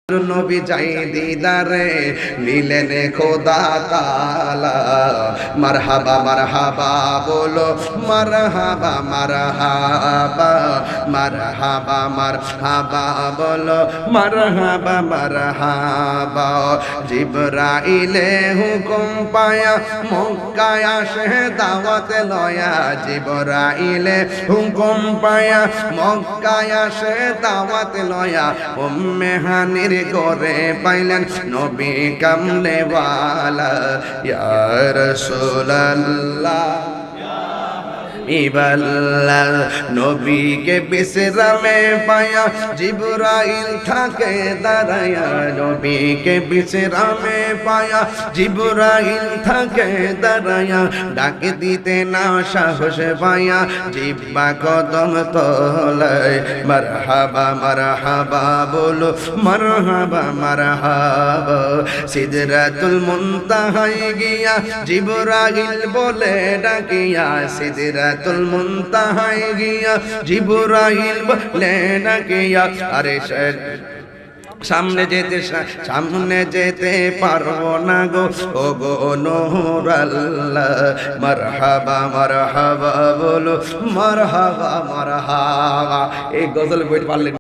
নবী যাই দিদারে নিলেন খোদা তাআলা মারহাবা মারহাবা বলো মারহাবা মারহাবা মারহাবা মারহাবা বলো মারহাবা মারহাবা জিবরাইলে হুকুম পায়া মক্কায় আসে দাওয়াত লয়া জিবরাইলে হুকুম পায়া মক্কায় আসে দাওয়াত লয়া উম্মে হানির করে পাইলেন নবী কামলে ওয়ালা ইয়া রাসূলুল্লাহ ইবাল্লাহ নবীকে বিশ্রামে পায়া জিবরাইল থাকে দাঁড়ায়া নবীকে বিশ্রামে পায়া জিবরাইল থাকে দাঁড়ায়া ডাক দিতে না সাহস পায়া জিব্বা কদম তলায় মারহাবা মারহাবা বলো মারহাবা মারহাবা সিদরাতুল মুনতাহায় গিয়া জিবরাইল বলে ডাকিয়া সিদরাতুল মুনতাহায় গিয়া জিবরাইল বলে ডাকিয়া আরে সামনে যেতে পারবো না গো ও গো নূর আল্লাহ মারহাবা মারহাবা বলো মারহাবা মারহাবা এই গজল বইতে পারলেন।